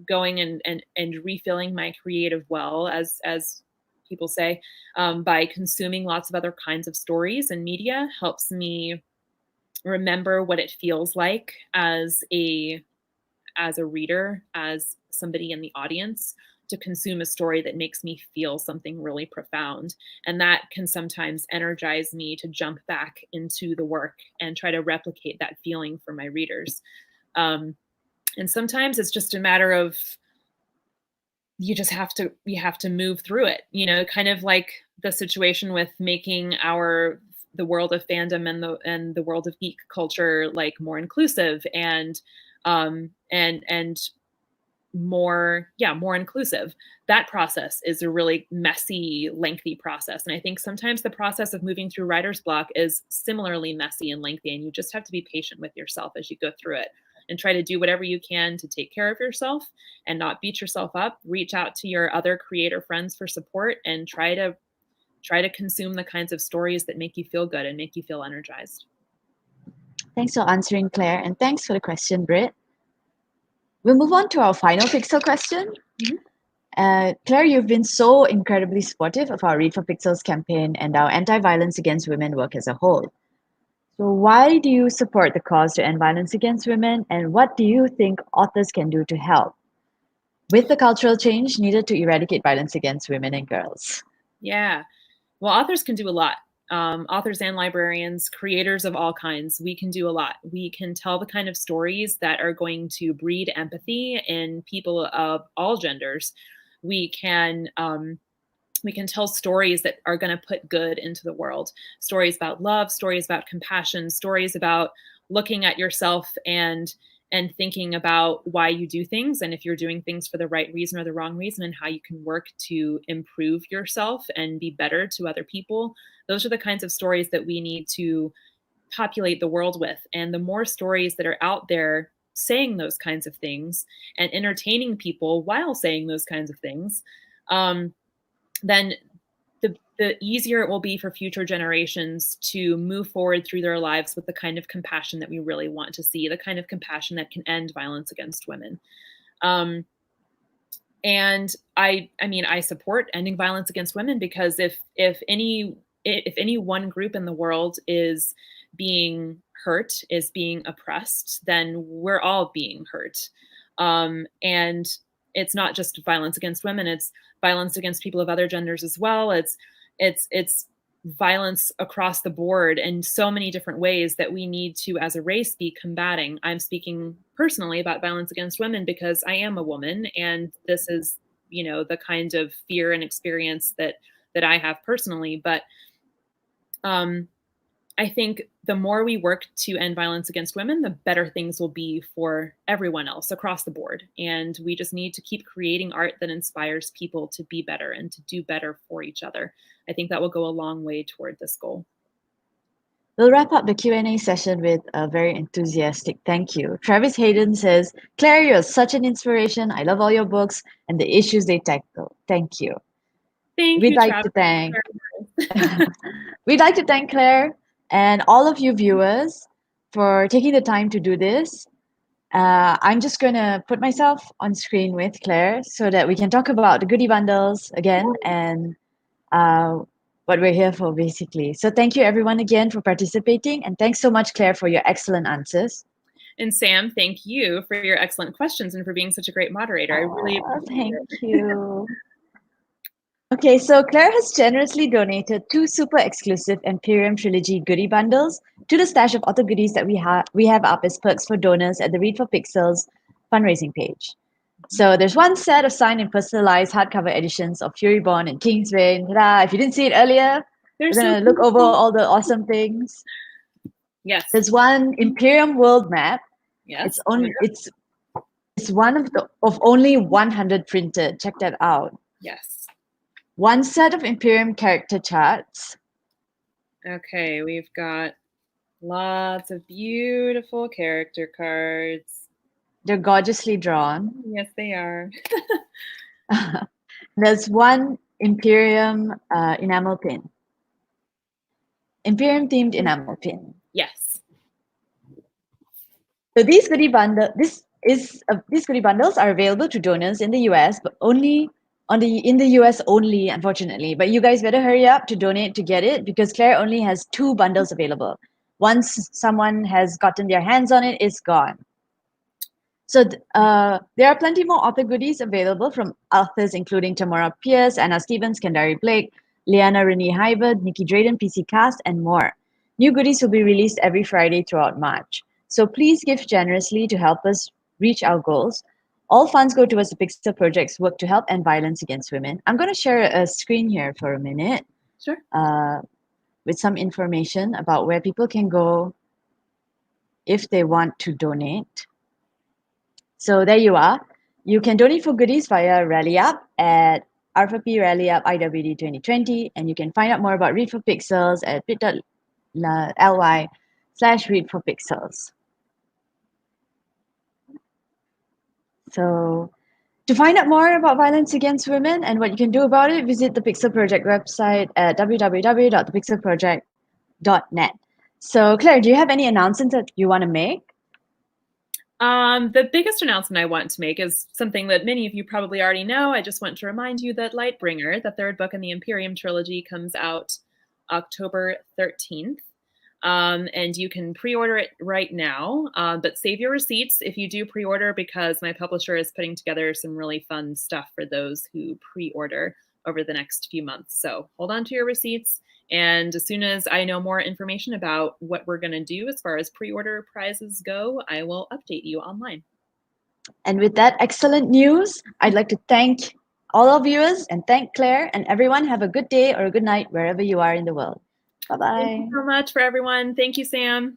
going and refilling my creative well, as people say, by consuming lots of other kinds of stories and media helps me remember what it feels like as a reader, as somebody in the audience, to consume a story that makes me feel something really profound. And that can sometimes energize me to jump back into the work and try to replicate that feeling for my readers. And sometimes it's just a matter of you have to move through it, kind of like the situation with making the world of fandom and the world of geek culture like more inclusive and more inclusive. That process is a really messy, lengthy process, and I think sometimes the process of moving through writer's block is similarly messy and lengthy, and you just have to be patient with yourself as you go through it and try to do whatever you can to take care of yourself and not beat yourself up. Reach out to your other creator friends for support and try to consume the kinds of stories that make you feel good and make you feel energized. Thanks for answering, Claire, and thanks for the question, Britt. We'll move on to our final Pixel question. Claire, you've been so incredibly supportive of our Read for Pixels campaign and our anti-violence against women work as a whole. So why do you support the cause to end violence against women, and what do you think authors can do to help with the cultural change needed to eradicate violence against women and girls? Yeah. Well, authors can do a lot. Authors and librarians, creators of all kinds, we can do a lot. We can tell the kind of stories that are going to breed empathy in people of all genders. We can tell stories that are going to put good into the world. Stories about love, stories about compassion, stories about looking at yourself and thinking about why you do things and if you're doing things for the right reason or the wrong reason and how you can work to improve yourself and be better to other people. Those are the kinds of stories that we need to populate the world with. And the more stories that are out there saying those kinds of things and entertaining people while saying those kinds of things, then the easier it will be for future generations to move forward through their lives with the kind of compassion that we really want to see, the kind of compassion that can end violence against women. And I support ending violence against women because if any one group in the world is being hurt, is being oppressed, then we're all being hurt. And it's not just violence against women; it's violence against people of other genders as well. It's violence across the board in so many different ways that we need to, as a race, be combating. I'm speaking personally about violence against women because I am a woman, and this is, the kind of fear and experience that I have personally. But I think the more we work to end violence against women, the better things will be for everyone else across the board. And we just need to keep creating art that inspires people to be better and to do better for each other. I think that will go a long way toward this goal. We'll wrap up the Q&A session with a very enthusiastic thank you. Travis Hayden says, Claire, you're such an inspiration. I love all your books and the issues they tackle. Thank you. Thank We'd you, like to Travis. thank we'd like to thank Claire and all of you viewers for taking the time to do this. I'm just going to put myself on screen with Claire so that we can talk about the goodie bundles again and uh, what we're here for, basically. So thank you, everyone, again for participating. And thanks so much, Claire, for your excellent answers. And Sam, thank you for your excellent questions and for being such a great moderator. I really appreciate it. Thank you. Okay, so Claire has generously donated 2 super exclusive Imperium Trilogy goodie bundles to the stash of author goodies that we have up as perks for donors at the Read for Pixels fundraising page. So there's one set of signed and personalized hardcover editions of Furyborn and Kingsreign. Ta-da! If you didn't see it earlier, They're we're so gonna look over all the awesome things. Yes. There's one Imperium world map. Yes. It's only it's one of only 100 printed. Check that out. Yes. One set of Imperium character charts. Okay, we've got lots of beautiful character cards. They're gorgeously drawn. Yes, they are. There's one Imperium enamel pin. Imperium themed enamel pin. Yes. So these goodie bundles are available to donors in the US, but only in the US only, unfortunately. But you guys better hurry up to donate to get it because Claire only has 2 bundles available. Once someone has gotten their hands on it, it's gone. So there are plenty more author goodies available from authors including Tamara Pierce, Anna Stevens, Kendari Blake, Liana Renee Hyberd, Nikki Drayden, PC Cast, and more. New goodies will be released every Friday throughout March. So please give generously to help us reach our goals. All funds go towards the Pixel Project's work to help end violence against women. I'm going to share a screen here for a minute. Sure. With some information about where people can go if they want to donate. So there you are. You can donate for goodies via Rally Up at R4P Rally Up IWD 2020, and you can find out more about Read for Pixels at bit.ly/Read for Pixels. So to find out more about violence against women and what you can do about it, visit the Pixel Project website at www.thepixelproject.net. So Claire, do you have any announcements that you want to make? The biggest announcement I want to make is something that many of you probably already know. I just want to remind you that Lightbringer, the 3rd book in the Imperium trilogy, comes out October 13th. And you can pre-order it right now, but save your receipts if you do pre-order because my publisher is putting together some really fun stuff for those who pre-order over the next few months. So hold on to your receipts. And as soon as I know more information about what we're going to do as far as pre-order prizes go, I will update you online. And with that excellent news, I'd like to thank all our viewers and thank Claire and everyone. Have a good day or a good night wherever you are in the world. Bye-bye. Thank you so much for everyone. Thank you, Sam.